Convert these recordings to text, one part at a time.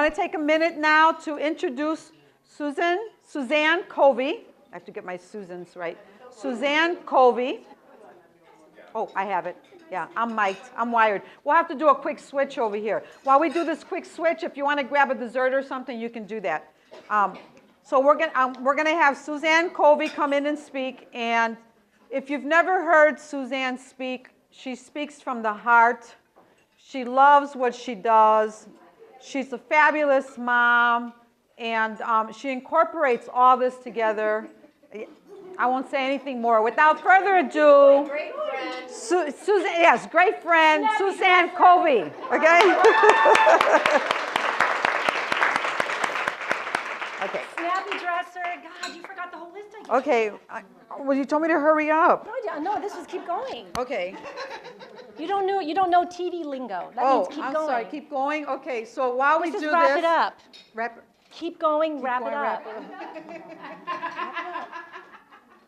I want to take a minute now to introduce Suzanne Kovi. I have to get my Susans right. Suzanne Kovi. Oh, I have it. Yeah, I'm mic'd. I'm wired. We'll have to do a quick switch over here. While we do this quick switch, if you want to grab a dessert or something, you can do that. So we're gonna have Suzanne Kovi come in and speak. And if you've never heard Suzanne speak, she speaks from the heart. She loves what she does. She's a fabulous mom, and she incorporates all this together. I won't say anything more. Without further ado, great friend. Suzanne, yes, great friend, Suzanne Kovi. Okay. Okay. Snappy dresser. God, you forgot the whole list. Okay. Well, you told me to hurry up. No, this was keep going. Okay. You don't know TV lingo. That means keep going. I'm sorry. Keep going. Okay. So while we do this, wrap it up. Wrap. Keep going. Wrap it up.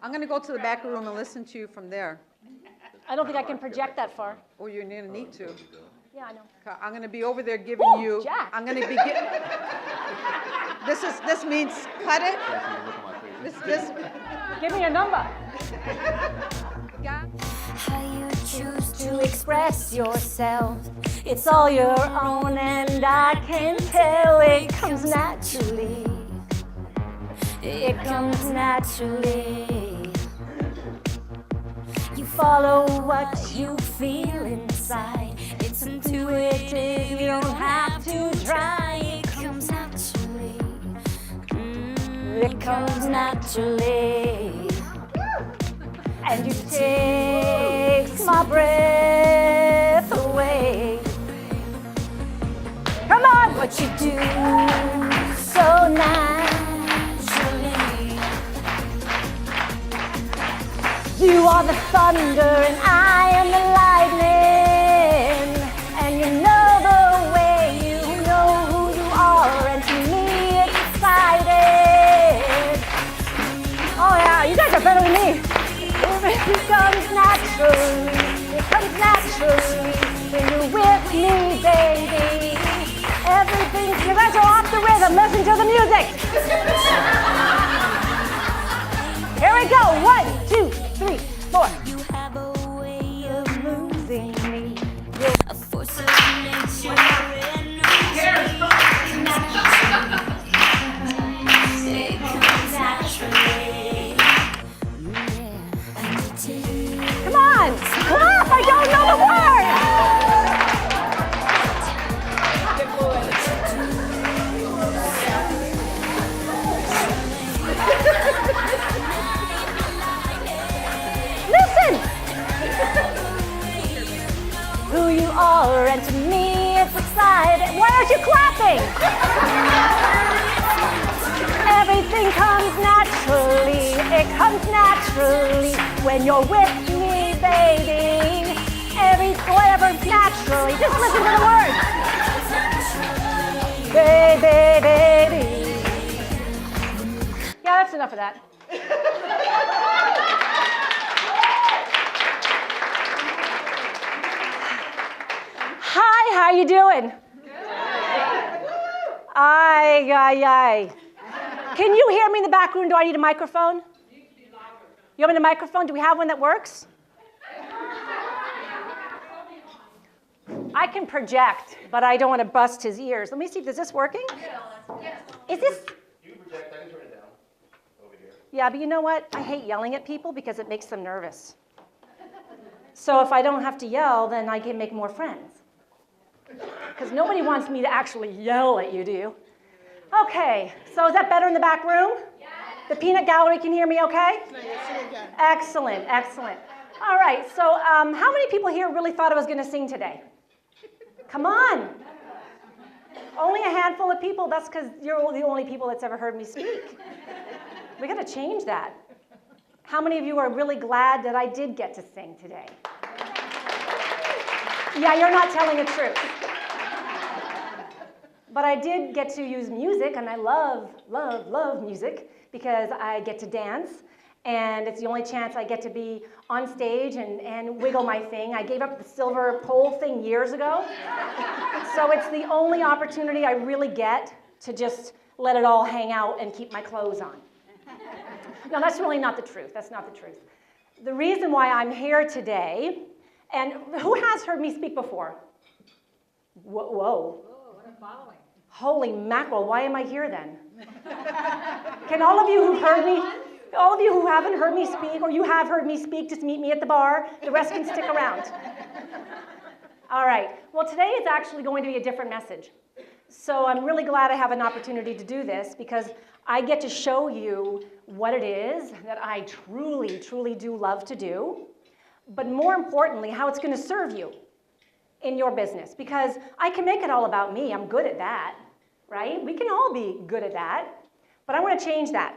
I'm going to go to the back room and listen to you from there. I don't think I can project that far. Oh, you're going to need to. Yeah, I know. I'm going to be over there giving you. Jack. I'm going to be. This means cut it. This. Give me a number. How you choose to express yourself, it's all your own, and I can tell it comes naturally. It comes naturally. You follow what you feel inside. It's intuitive, you don't have to try. It comes naturally. It comes naturally. And you take my breath away. Come on, what you do so naturally. You are the thunder and I am the lightning. And you know the way, you know who you are, and to me it's excited. Oh yeah, you guys are better than me. It comes naturally, it comes naturally when you're with me, baby. Everything, you guys are off the rhythm, listen to the music. Here we go, 1, 2, 3, 4. You have a way of moving me, you're a force of nature. It comes naturally. Come on, clap, I don't know the words. Listen. Who you are, and to me it's exciting. Why aren't you clapping? Everything comes naturally. It comes naturally when you're with me, baby. Whatever's naturally. Just listen to the words. Baby, baby. Yeah, that's enough of that. Hi, how you doing? Aye. Can you hear me in the back room? Do I need a microphone? You want a microphone? Do we have one that works? I can project, but I don't want to bust his ears. Let me see, is this working? Is this? You project, I can turn it down over here. Yeah, but you know what? I hate yelling at people because it makes them nervous. So if I don't have to yell, then I can make more friends. Because nobody wants me to actually yell at you, do you? Okay, so is that better in the back room? Yes. The peanut gallery can hear me okay? Yes. Excellent. All right, so how many people here really thought I was going to sing today? Come on. Only a handful of people. That's because you're the only people that's ever heard me speak. We got to change that. How many of you are really glad that I did get to sing today? Yeah, you're not telling the truth. But I did get to use music, and I love music because I get to dance. and it's the only chance I get to be on stage and wiggle my thing. I gave up the silver pole thing years ago, so it's the only opportunity I really get to just let it all hang out and keep my clothes on. No, that's really not the truth. That's not the truth. The reason why I'm here today, and who has heard me speak before? Whoa. Oh, what a following. Holy mackerel, why am I here then? Can all of you who've heard me, all of you who haven't heard me speak, or you have heard me speak, just meet me at the bar. The rest can stick around. All right, well today is actually going to be a different message. So I'm really glad I have an opportunity to do this because I get to show you what it is that I truly, truly do love to do, but more importantly, how it's going to serve you in your business, because I can make it all about me. I'm good at that, right? We can all be good at that, but I want to change that.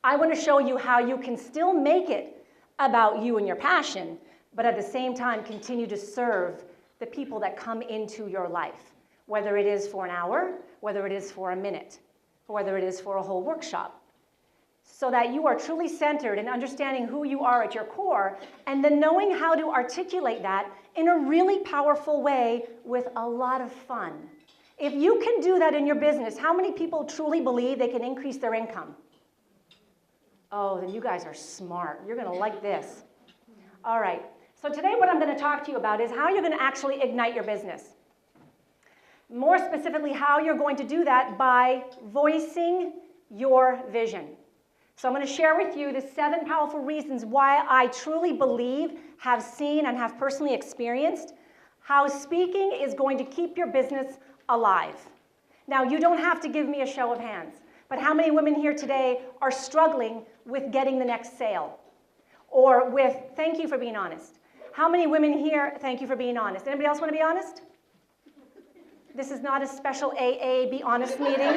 I want to show you how you can still make it about you and your passion, but at the same time continue to serve the people that come into your life, whether it is for an hour, whether it is for a minute, or whether it is for a whole workshop, so that you are truly centered in understanding who you are at your core, and then knowing how to articulate that in a really powerful way with a lot of fun. If you can do that in your business, how many people truly believe they can increase their income? Oh, then you guys are smart. You're going to like this. All right. So today what I'm going to talk to you about is how you're going to actually ignite your business. More specifically, how you're going to do that by voicing your vision. So I'm going to share with you the 7 powerful reasons why I truly believe, have seen, and have personally experienced how speaking is going to keep your business alive. Now, you don't have to give me a show of hands, but how many women here today are struggling with getting the next sale? Or with, thank you for being honest. How many women here, thank you for being honest. Anybody else want to be honest? This is not a special AA Be Honest meeting.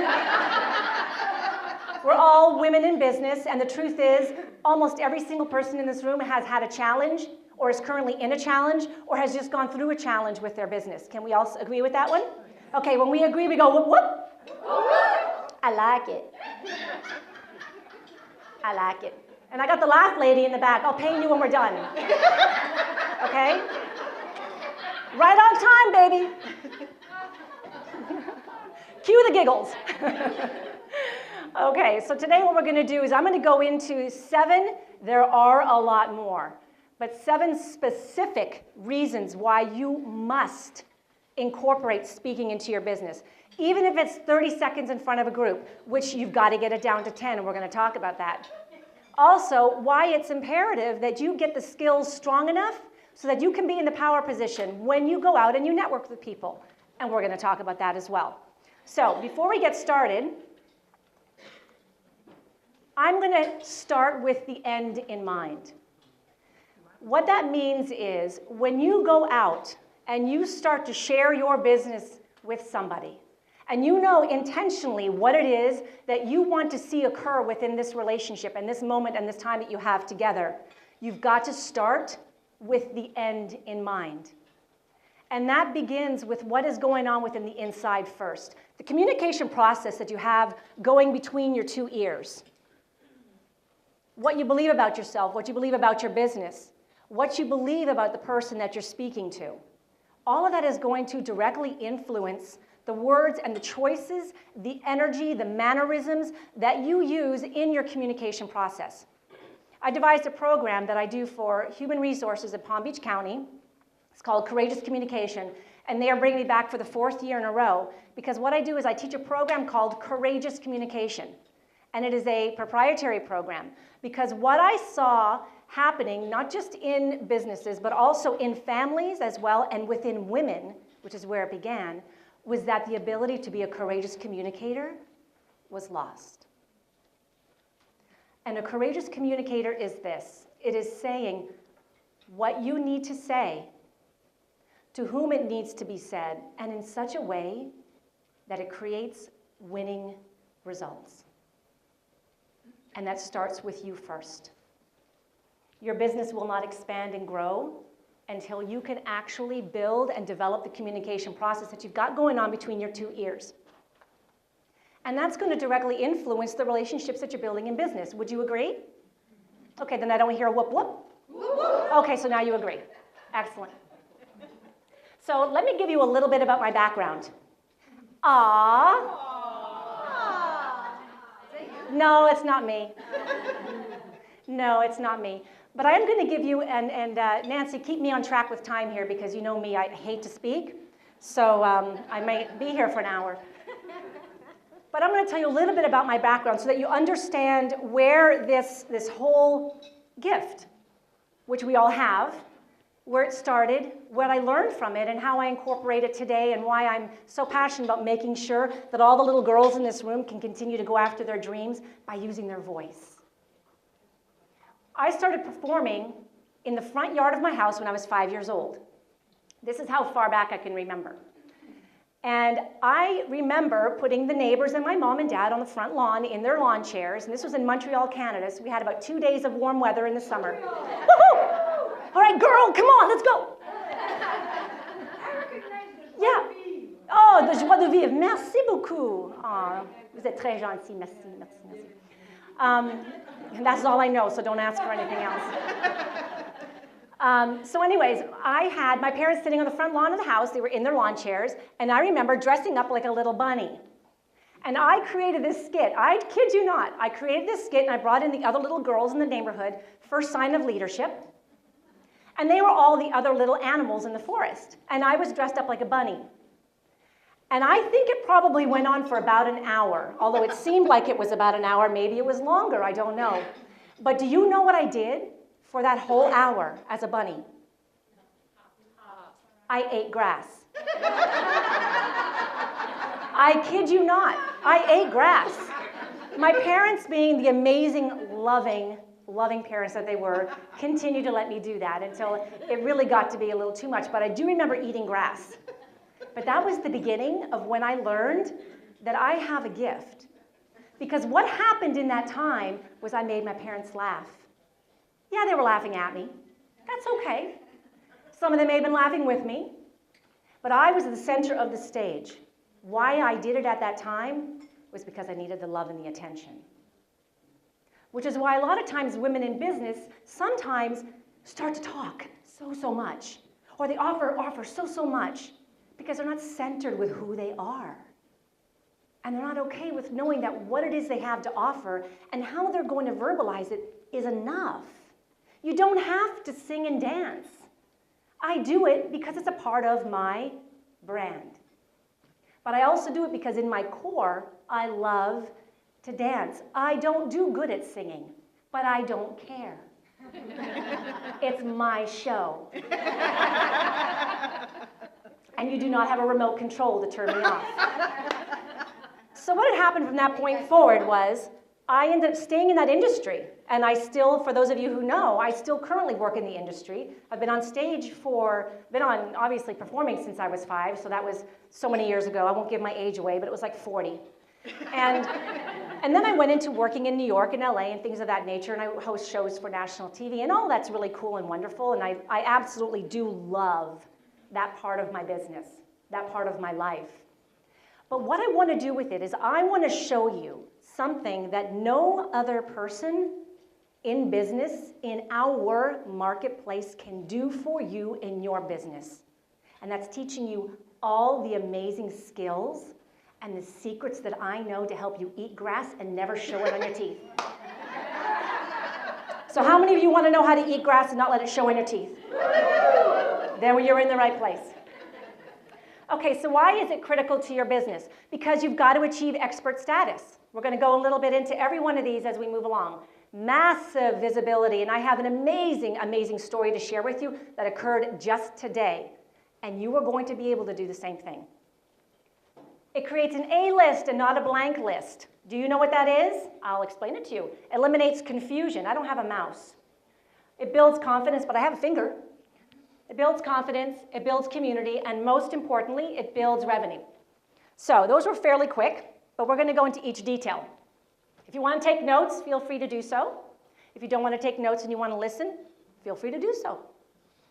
We're all women in business, and the truth is, almost every single person in this room has had a challenge, or is currently in a challenge, or has just gone through a challenge with their business. Can we all agree with that one? Okay, when we agree, we go, whoop, whoop. I like it. I like it. And I got the laugh lady in the back. I'll pay you when we're done. Okay? Right on time, baby. Cue the giggles. Okay, so today what we're going to do is I'm going to go into 7, there are a lot more, but 7 specific reasons why you must incorporate speaking into your business. Even if it's 30 seconds in front of a group, which you've got to get it down to 10, and we're going to talk about that. Also, why it's imperative that you get the skills strong enough so that you can be in the power position when you go out and you network with people. And we're going to talk about that as well. So before we get started, I'm going to start with the end in mind. What that means is when you go out and you start to share your business with somebody, and you know intentionally what it is that you want to see occur within this relationship and this moment and this time that you have together, you've got to start with the end in mind. And that begins with what is going on within the inside first. The communication process that you have going between your 2 ears. What you believe about yourself, what you believe about your business, what you believe about the person that you're speaking to. All of that is going to directly influence the words and the choices, the energy, the mannerisms that you use in your communication process. I devised a program that I do for human resources in Palm Beach County. It's called Courageous Communication, and they are bringing me back for the 4th year in a row because what I do is I teach a program called Courageous Communication, and it is a proprietary program because what I saw happening, not just in businesses, but also in families as well and within women, which is where it began, was that the ability to be a courageous communicator was lost. And a courageous communicator is this. It is saying what you need to say, to whom it needs to be said, and in such a way that it creates winning results. And that starts with you first. Your business will not expand and grow until you can actually build and develop the communication process that you've got going on between your 2 ears. And that's going to directly influence the relationships that you're building in business. Would you agree? Okay, then I don't hear a whoop whoop. Okay, so now you agree. Excellent. So let me give you a little bit about my background. No, it's not me. No, it's not me. But I am going to give you, and Nancy, keep me on track with time here because you know me, I hate to speak. So I might be here for an hour. But I'm going to tell you a little bit about my background so that you understand where this whole gift, which we all have, where it started, what I learned from it, and how I incorporate it today, and why I'm so passionate about making sure that all the little girls in this room can continue to go after their dreams by using their voice. I started performing in the front yard of my house when I was 5 years old. This is how far back I can remember. And I remember putting the neighbors and my mom and dad on the front lawn in their lawn chairs, and this was in Montreal, Canada, so we had about 2 days of warm weather in the summer. Woohoo! All right, girl, come on, let's go. Yeah. Oh, de joie de vivre. Merci beaucoup. Oh, vous êtes très gentil. Merci, merci, merci. And that's all I know, so don't ask for anything else. So anyways, I had my parents sitting on the front lawn of the house. They were in their lawn chairs, and I remember dressing up like a little bunny. And I created this skit. I kid you not. I created this skit, and I brought in the other little girls in the neighborhood, first sign of leadership. And they were all the other little animals in the forest. And I was dressed up like a bunny. And I think it probably went on for about an hour, although it seemed like it was about an hour. Maybe it was longer, I don't know. But do you know what I did for that whole hour as a bunny? I ate grass. I kid you not. I ate grass. My parents, being the amazing, loving parents that they were, continued to let me do that until it really got to be a little too much. But I do remember eating grass. But that was the beginning of when I learned that I have a gift. Because what happened in that time was I made my parents laugh. Yeah, they were laughing at me. That's okay. Some of them may have been laughing with me. But I was the center of the stage. Why I did it at that time was because I needed the love and the attention. Which is why a lot of times women in business sometimes start to talk so much. Or they offer so much because they're not centered with who they are. And they're not okay with knowing that what it is they have to offer and how they're going to verbalize it is enough. You don't have to sing and dance. I do it because it's a part of my brand. But I also do it because in my core, I love to dance. I don't do good at singing, but I don't care. It's my show. And you do not have a remote control to turn me off. So what had happened from that point forward was I ended up staying in that industry. And I still, for those of you who know, I still currently work in the industry. I've been on stage obviously performing since I was 5, so that was so many years ago. I won't give my age away, but it was like 40. And then I went into working in New York and LA and things of that nature, and I host shows for national TV, and all that's really cool and wonderful, and I absolutely do love that part of my business, that part of my life. But what I want to do with it is I want to show you something that no other person in business, in our marketplace, can do for you in your business. And that's teaching you all the amazing skills and the secrets that I know to help you eat grass and never show it on your teeth. So how many of you want to know how to eat grass and not let it show on your teeth? Then you're in the right place. Okay, so why is it critical to your business? Because you've got to achieve expert status. We're going to go a little bit into every one of these as we move along. Massive visibility, and I have an amazing, amazing story to share with you that occurred just today. And you are going to be able to do the same thing. It creates an A list and not a blank list. Do you know what that is? I'll explain it to you. Eliminates confusion. I don't have a mouse. It builds confidence, but I have a finger. It builds confidence, it builds community, and most importantly, it builds revenue. So those were fairly quick, but we're going to go into each detail. If you want to take notes, feel free to do so. If you don't want to take notes and you want to listen, feel free to do so,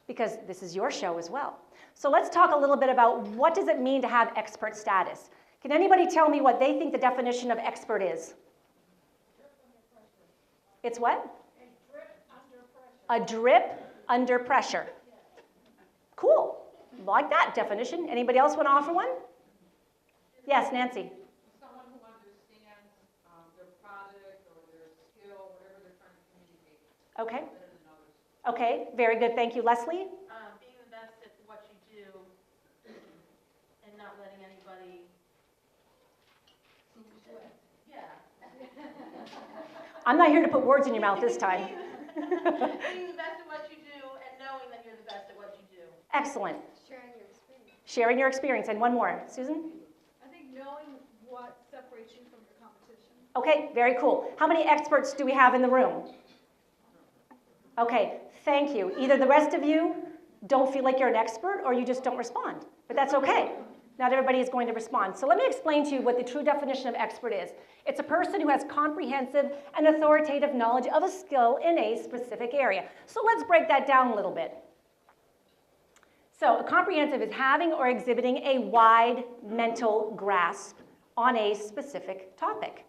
because this is your show as well. So let's talk a little bit about what does it mean to have expert status. Can anybody tell me what they think the definition of expert is? It's what? A drip under pressure. Cool. Like that definition. Anybody else want to offer one? Yes, Nancy. Someone who understands their product or their skill, whatever they're trying to communicate Okay. better than others. Okay, very good. Thank you. Leslie? Being the best at what you do and not letting anybody. Yeah. I'm not here to put words in your mouth this time. Being the best at what you do and knowing that you're the best at what you do. Excellent. Sharing your experience. Sharing your experience. And one more. Susan? I think knowing what separates you from your competition. Okay, very cool. How many experts do we have in the room? Okay, thank you. Either the rest of you don't feel like you're an expert or you just don't respond. But that's okay. Not everybody is going to respond. So let me explain to you what the true definition of expert is. It's a person who has comprehensive and authoritative knowledge of a skill in a specific area. So let's break that down a little bit. So a comprehensive is having or exhibiting a wide mental grasp on a specific topic.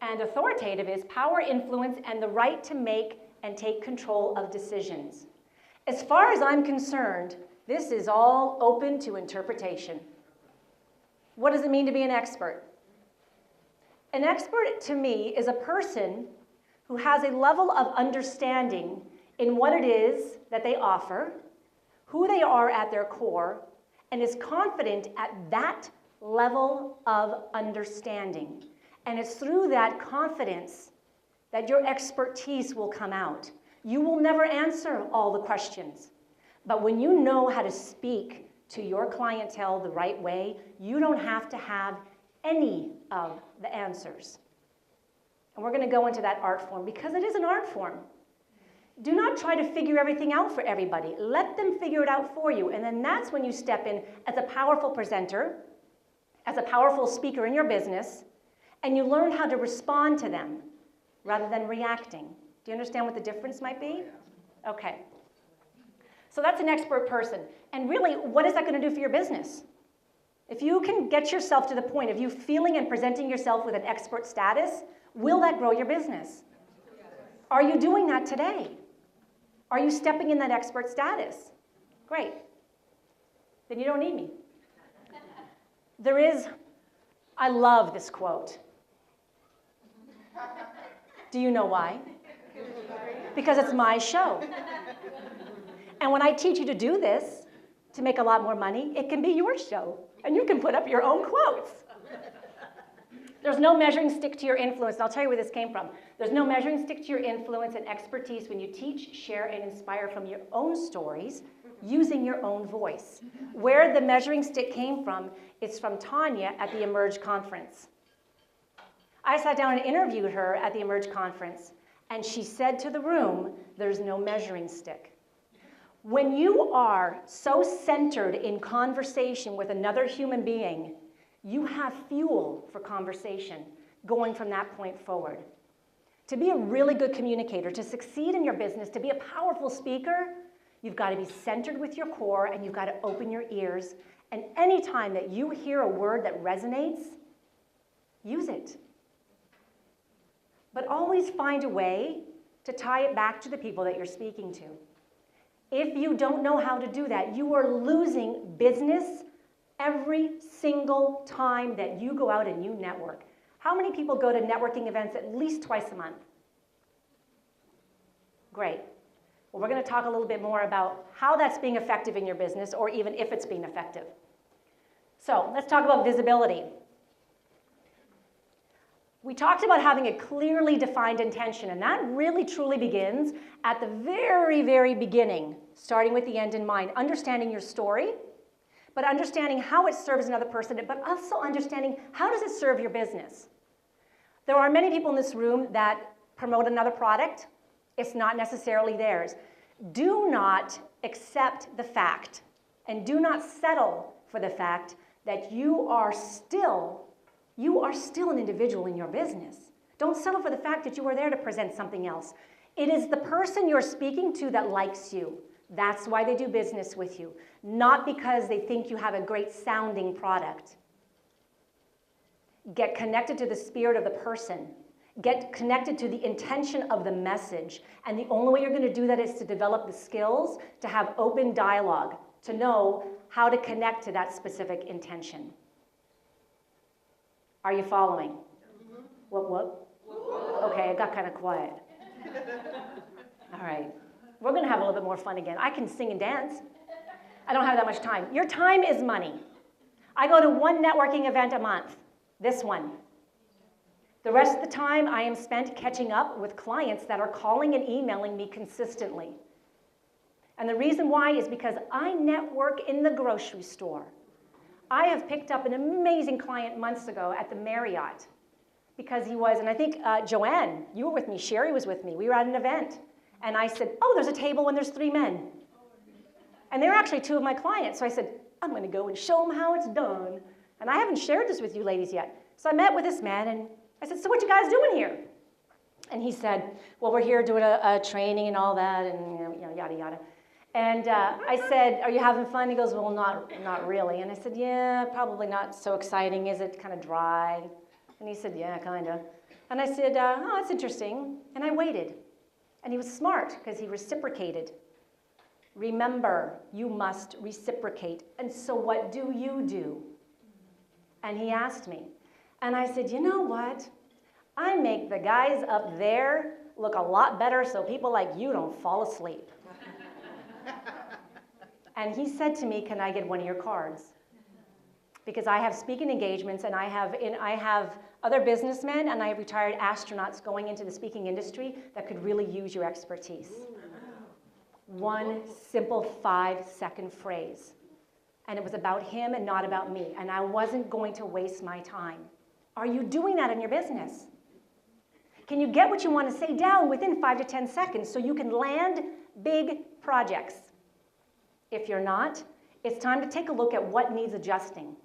And authoritative is power, influence, and the right to make and take control of decisions. As far as I'm concerned, this is all open to interpretation. What does it mean to be an expert? An expert, to me, is a person who has a level of understanding in what it is that they offer, who they are at their core, and is confident at that level of understanding. And it's through that confidence that your expertise will come out. You will never answer all the questions. But when you know how to speak to your clientele the right way, you don't have to have any of the answers. And we're going to go into that art form because it is an art form. Do not try to figure everything out for everybody. Let them figure it out for you. And then that's when you step in as a powerful presenter, as a powerful speaker in your business, and you learn how to respond to them rather than reacting. Do you understand what the difference might be? Okay. So that's an expert person. And really, what is that going to do for your business? If you can get yourself to the point of you feeling and presenting yourself with an expert status, will that grow your business? Are you doing that today? Are you stepping in that expert status? Great. Then you don't need me. I love this quote. Do you know why? Because it's my show. And when I teach you to do this, to make a lot more money, it can be your show. And you can put up your own quotes. There's no measuring stick to your influence. And I'll tell you where this came from. There's no measuring stick to your influence and expertise when you teach, share, and inspire from your own stories using your own voice. Where the measuring stick came from, it's from Tanya at the Emerge conference. I sat down and interviewed her at the Emerge conference, and she said to the room, there's no measuring stick. When you are so centered in conversation with another human being, you have fuel for conversation going from that point forward. To be a really good communicator, to succeed in your business, to be a powerful speaker, you've got to be centered with your core and you've got to open your ears. And any time that you hear a word that resonates, use it. But always find a way to tie it back to the people that you're speaking to. If you don't know how to do that, you are losing business every single time that you go out and you network. How many people go to networking events at least twice a month? Great. Well, we're going to talk a little bit more about how that's being effective in your business, or even if it's being effective. So let's talk about visibility. We talked about having a clearly defined intention, and that really truly begins at the very, very beginning, starting with the end in mind, understanding your story, but understanding how it serves another person, but also understanding how does it serve your business. There are many people in this room that promote another product. It's not necessarily theirs. Do not accept the fact, and do not settle for the fact that you are still an individual in your business. Don't settle for the fact that you are there to present something else. It is the person you're speaking to that likes you. That's why they do business with you, not because they think you have a great sounding product. Get connected to the spirit of the person. Get connected to the intention of the message. And the only way you're going to do that is to develop the skills to have open dialogue, to know how to connect to that specific intention. Are you following? What? Okay, it got kind of quiet. All right. We're going to have a little bit more fun again. I can sing and dance. I don't have that much time. Your time is money. I go to one networking event a month, this one. The rest of the time I am spent catching up with clients that are calling and emailing me consistently. And the reason why is because I network in the grocery store. I have picked up an amazing client months ago at the Marriott because he was, and I think Joanne, you were with me, Sherry was with me. We were at an event. And I said, oh, there's a table when there's 3 men. And they were actually 2 of my clients. So I said, I'm going to go and show them how it's done. And I haven't shared this with you ladies yet. So I met with this man, and I said, so what you guys doing here? And he said, well, we're here doing a training and all that, and yada, yada. And I said, are you having fun? He goes, well, not really. And I said, yeah, probably not so exciting. Is it kind of dry? And he said, yeah, kind of. And I said, oh, that's interesting. And I waited. And he was smart because he reciprocated. Remember, you must reciprocate. And so what do you do? And he asked me. And I said, you know what? I make the guys up there look a lot better so people like you don't fall asleep. And he said to me, can I get one of your cards? Because I have speaking engagements, and I have other businessmen, and I have retired astronauts going into the speaking industry that could really use your expertise. One simple 5-second phrase. And it was about him and not about me. And I wasn't going to waste my time. Are you doing that in your business? Can you get what you want to say down within 5 to 10 seconds so you can land big projects? If you're not, it's time to take a look at what needs adjusting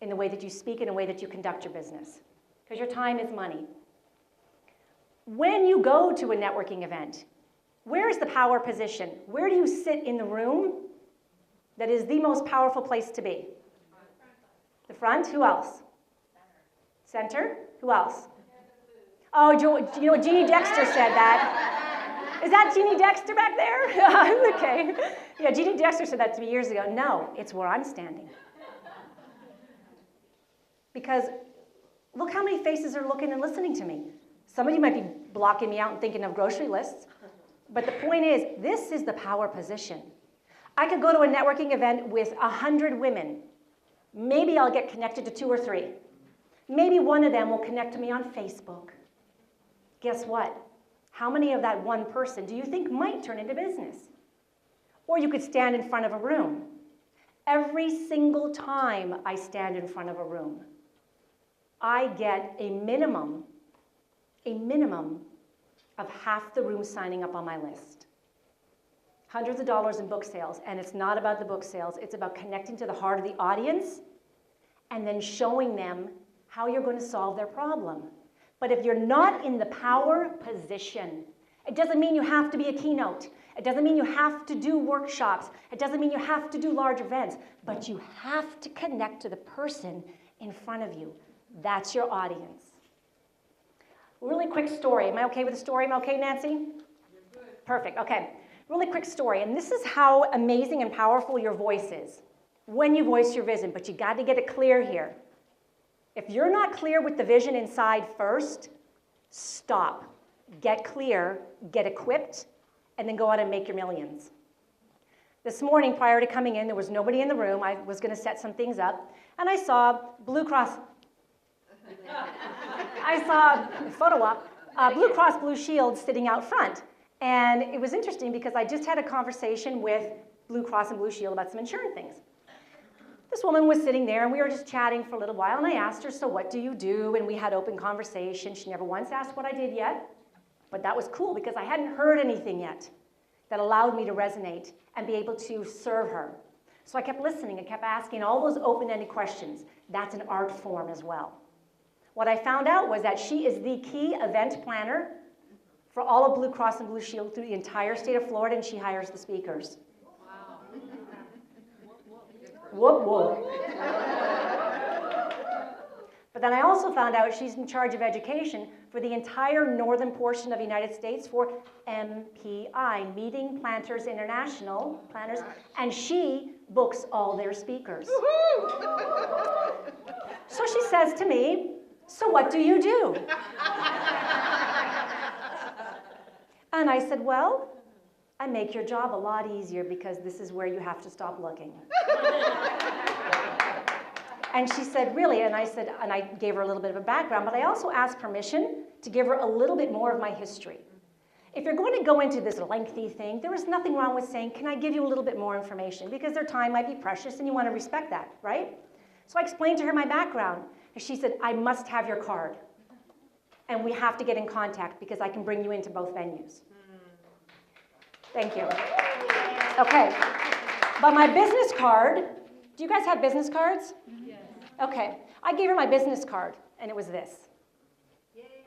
in the way that you speak, in the way that you conduct your business. Because your time is money. When you go to a networking event, where is the power position? Where do you sit in the room that is the most powerful place to be? The front? Who else? Center? Who else? Oh, you know, Jeannie Dexter said that. Is that Jeannie Dexter back there? Okay. Yeah, Jeannie Dexter said that to me years ago. No, it's where I'm standing. Because look how many faces are looking and listening to me. Somebody might be blocking me out and thinking of grocery lists. But the point is, this is the power position. I could go to a networking event with 100 women. Maybe I'll get connected to 2 or 3. Maybe one of them will connect to me on Facebook. Guess what? How many of that one person do you think might turn into business? Or you could stand in front of a room. Every single time I stand in front of a room, I get a minimum of half the room signing up on my list. Hundreds of dollars in book sales, and it's not about the book sales, it's about connecting to the heart of the audience and then showing them how you're going to solve their problem. But if you're not in the power position, it doesn't mean you have to be a keynote. It doesn't mean you have to do workshops. It doesn't mean you have to do large events, but you have to connect to the person in front of you. That's your audience. Really quick story. Am I okay with the story? Am I okay, Nancy? You're good. Perfect, okay. Really quick story, and this is how amazing and powerful your voice is when you voice your vision, but you got to get it clear here. If you're not clear with the vision inside first, stop. Get clear, get equipped, and then go out and make your millions. This morning, prior to coming in, there was nobody in the room. I was going to set some things up, and I saw Blue Cross. I saw a photo op, Blue Cross Blue Shield sitting out front. And it was interesting because I just had a conversation with Blue Cross and Blue Shield about some insurance things. This woman was sitting there, and we were just chatting for a little while, and I asked her, so what do you do? And we had open conversation. She never once asked what I did yet, but that was cool because I hadn't heard anything yet that allowed me to resonate and be able to serve her. So I kept listening and kept asking all those open-ended questions. That's an art form as well. What I found out was that she is the key event planner for all of Blue Cross and Blue Shield through the entire state of Florida, and she hires the speakers. Wow. Whoop, whoop. But then I also found out she's in charge of education for the entire northern portion of the United States for MPI, Meeting Planters International, planners, and she books all their speakers. So she says to me, so what do you do? And I said, well, I make your job a lot easier because this is where you have to stop looking. And she said, really? And I said, and I gave her a little bit of a background, but I also asked permission to give her a little bit more of my history. If you're going to go into this lengthy thing, there is nothing wrong with saying, can I give you a little bit more information? Because their time might be precious and you want to respect that, right? So I explained to her my background. And she said, I must have your card. And we have to get in contact because I can bring you into both venues. Thank you. Okay. But my business card, do you guys have business cards? Yes. Okay. I gave her my business card, and it was this. Yay.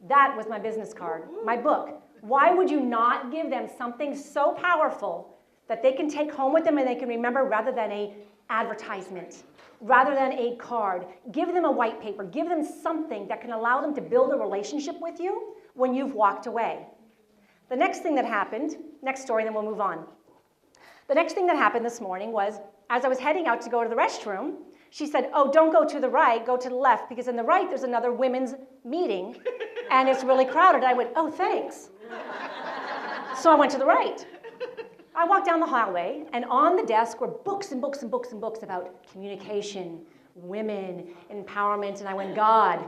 That was my business card, my book. Why would you not give them something so powerful that they can take home with them and they can remember rather than an advertisement, rather than a card? Give them a white paper. Give them something that can allow them to build a relationship with you when you've walked away. The next thing that happened, next story, then we'll move on. The next thing that happened this morning was, as I was heading out to go to the restroom, she said, oh, don't go to the right, go to the left, because in the right there's another women's meeting, and it's really crowded. I went, oh, thanks. So I went to the right. I walked down the hallway, and on the desk were books and books and books and books about communication, women, empowerment, and I went, God.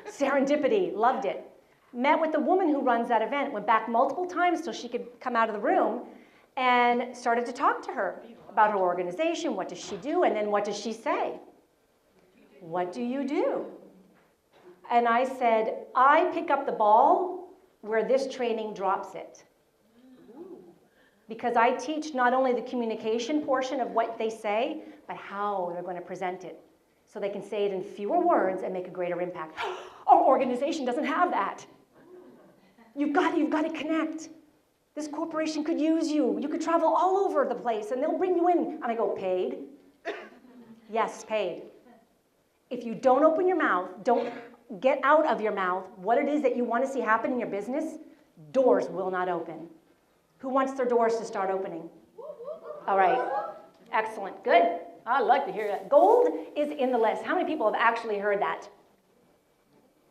Serendipity, loved it. Met with the woman who runs that event, went back multiple times so she could come out of the room, and started to talk to her about her organization, what does she do, and then what does she say? What do you do? And I said, I pick up the ball where this training drops it. Because I teach not only the communication portion of what they say, but how they're going to present it. So they can say it in fewer words and make a greater impact. Our organization doesn't have that. You've got to connect. This corporation could use you. You could travel all over the place and they'll bring you in. And I go, paid? Yes, paid. If you don't open your mouth, don't get out of your mouth what it is that you want to see happen in your business, doors will not open. Who wants their doors to start opening? All right. Excellent. Good. I'd like to hear that. Gold is in the list. How many people have actually heard that?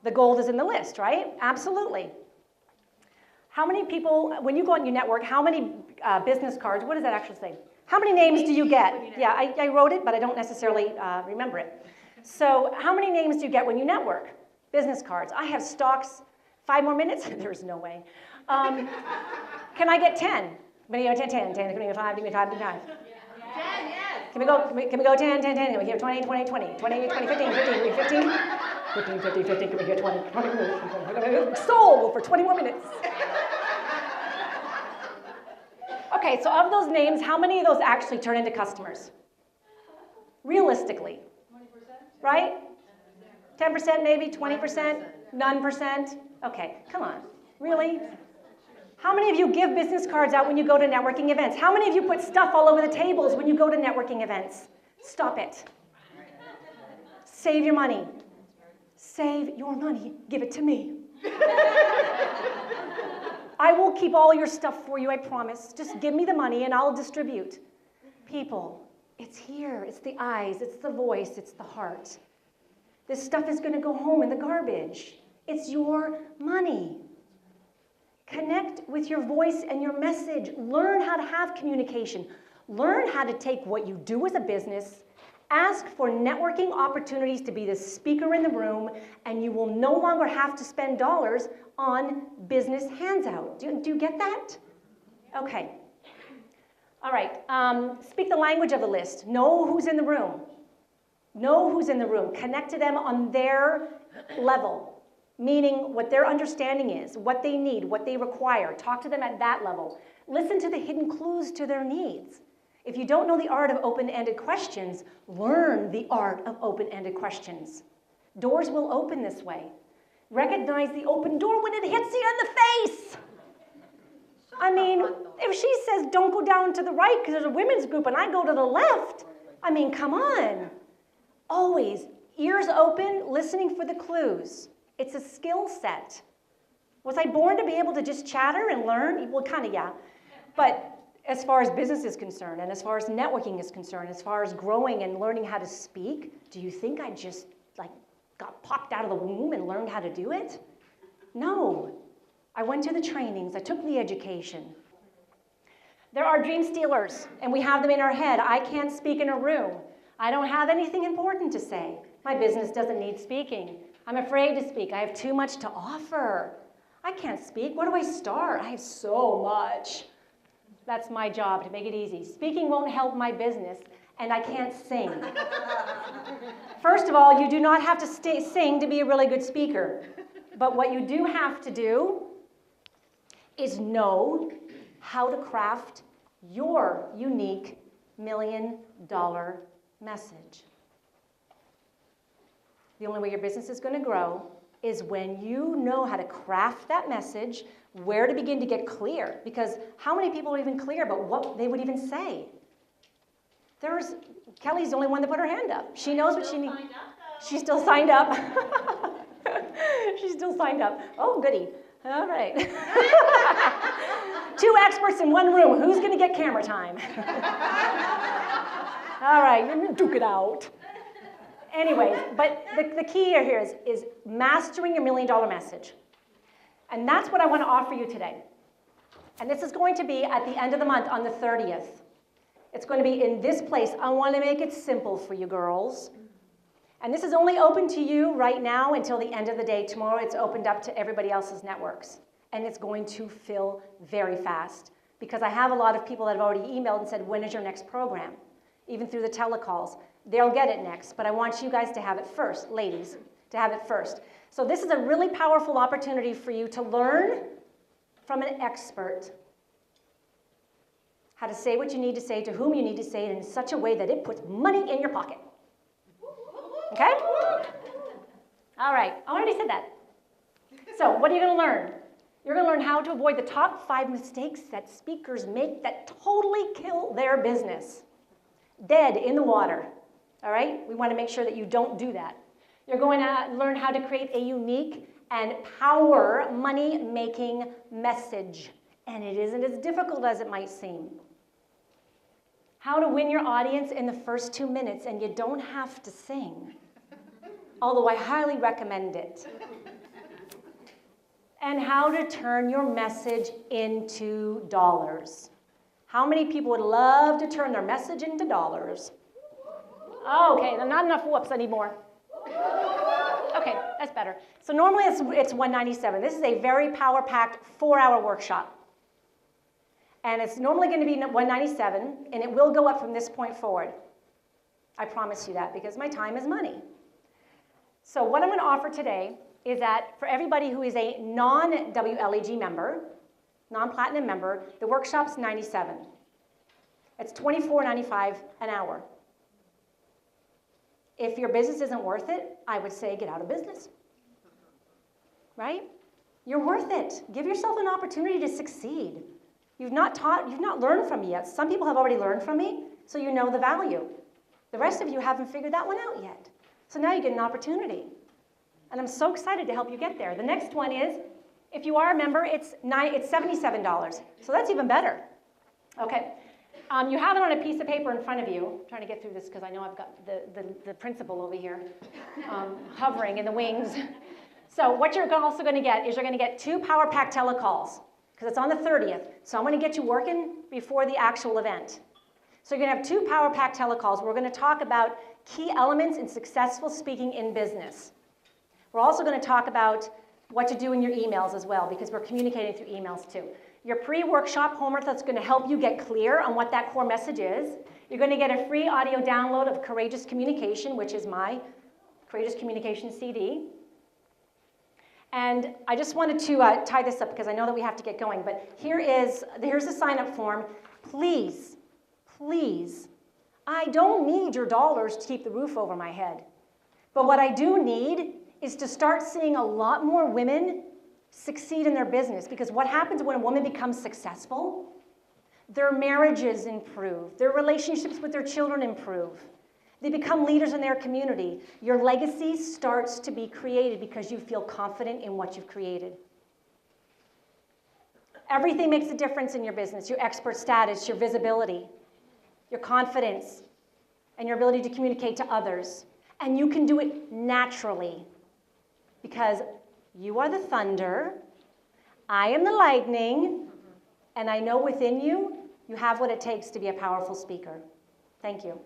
The gold is in the list, right? Absolutely. How many people, when you go on your network, how many business cards, what does that actually say? How many names do you get? Yeah, I wrote it, but I don't necessarily remember it. So how many names do you get when you network? Business cards. I have stocks. 5 more minutes? There's no way. Can I get 10? Can we go 10? Can we go 5? Can we go 5? 10, yes. Can we go 10? Can we hear 20, 20, 20, 20, 20, 15, 15, 15? 15, 15, 15, can we hear 20, 20, sold for 20 more minutes. Okay, so of those names, how many of those actually turn into customers? Realistically. 20%? Right? 10% maybe, 20%, none percent? Okay, come on. Really? How many of you give business cards out when you go to networking events? How many of you put stuff all over the tables when you go to networking events? Stop it. Save your money. Save your money. Give it to me. I will keep all your stuff for you, I promise. Just give me the money and I'll distribute. People, it's here. It's the eyes. It's the voice. It's the heart. This stuff is going to go home in the garbage. It's your money. Connect with your voice and your message. Learn how to have communication. Learn how to take what you do as a business, ask for networking opportunities to be the speaker in the room, and you will no longer have to spend dollars on business hands out. Do you get that? Okay. All right. Speak the language of the list. Know who's in the room. Know who's in the room. Connect to them on their level, meaning what their understanding is, what they need, what they require. Talk to them at that level. Listen to the hidden clues to their needs. If you don't know the art of open-ended questions, learn the art of open-ended questions. Doors will open this way. Recognize the open door when it hits you in the face. I mean, if she says don't go down to the right because there's a women's group and I go to the left, I mean, come on. Always Ears open, listening for the clues. It's a skill set. Was I born to be able to just chatter and learn? Well, kind of, yeah. But as far as business is concerned, and as far as networking is concerned, as far as growing and learning how to speak, do you think I just got popped out of the womb and learned how to do it? No. I went to the trainings, I took the education. There are dream stealers, and we have them in our head. I can't speak in a room. I don't have anything important to say. My business doesn't need speaking. I'm afraid to speak. I have too much to offer. I can't speak. Where do I start? I have so much. That's my job, to make it easy. Speaking won't help my business, and I can't sing. First of all, you do not have to sing to be a really good speaker. But what you do have to do is know how to craft your unique $1 million message. The only way your business is going to grow is when you know how to craft that message, where to begin to get clear. Because how many people are even clear about what they would even say? Kelly's the only one that put her hand up. She knows what she needs. She's still signed up. She's still signed up. Oh, goody. All right. 2 experts in one room. Who's going to get camera time? All right, duke it out. Anyways, but the key here is mastering your $1 million message. And that's what I want to offer you today. And this is going to be at the end of the month on the 30th. It's going to be in this place. I want to make it simple for you girls. And this is only open to you right now until the end of the day. Tomorrow it's opened up to everybody else's networks. And it's going to fill very fast. Because I have a lot of people that have already emailed and said, when is your next program? Even through the telecalls. They'll get it next, but I want you guys to have it first, ladies, to have it first. So this is a really powerful opportunity for you to learn from an expert how to say what you need to say, to whom you need to say it in such a way that it puts money in your pocket. Okay? All right, I already said that. So what are you going to learn? You're going to learn how to avoid the top 5 mistakes that speakers make that totally kill their business. Dead in the water. All right? We want to make sure that you don't do that. You're going to learn how to create a unique and power money-making message. And it isn't as difficult as it might seem. How to win your audience in the first 2 minutes, and you don't have to sing. Although I highly recommend it. And how to turn your message into dollars. How many people would love to turn their message into dollars? Okay, not enough whoops anymore. Okay, that's better. So normally it's $197. This is a very power-packed 4-hour workshop. And it's normally going to be $197, and it will go up from this point forward. I promise you that, because my time is money. So what I'm going to offer today is that for everybody who is a non-WLEG member, non-platinum member, the workshop's $97. It's $24.95 an hour. If your business isn't worth it, I would say get out of business. Right? You're worth it. Give yourself an opportunity to succeed. You've not learned from me yet. Some people have already learned from me, so you know the value. The rest of you haven't figured that one out yet. So now you get an opportunity. And I'm so excited to help you get there. The next one is, if you are a member, it's $77. So that's even better. Okay. You have it on a piece of paper in front of you. I'm trying to get through this because I know I've got the principal over here hovering in the wings. So what you're also going to get is you're going to get 2 power-packed telecalls because it's on the 30th. So I'm going to get you working before the actual event. So you're going to have 2 power-packed telecalls. We're going to talk about key elements in successful speaking in business. We're also going to talk about what to do in your emails as well, because we're communicating through emails too. Your pre-workshop homework that's going to help you get clear on what that core message is. You're going to get a free audio download of Courageous Communication, which is my Courageous Communication CD. And I just wanted to tie this up because I know that we have to get going, but here's the sign-up form. Please, please, I don't need your dollars to keep the roof over my head. But what I do need is to start seeing a lot more women succeed in their business, because what happens when a woman becomes successful? Their marriages improve, their relationships with their children improve. They become leaders in their community. Your legacy starts to be created because you feel confident in what you've created. Everything makes a difference in your business, your expert status, your visibility, your confidence, and your ability to communicate to others. And you can do it naturally because you are the thunder, I am the lightning, and I know within you, you have what it takes to be a powerful speaker. Thank you.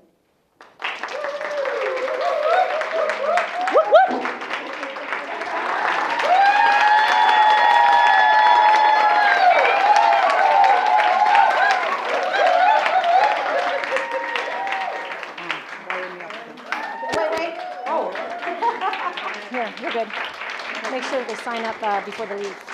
Here, you're good. Make sure they sign up before they leave.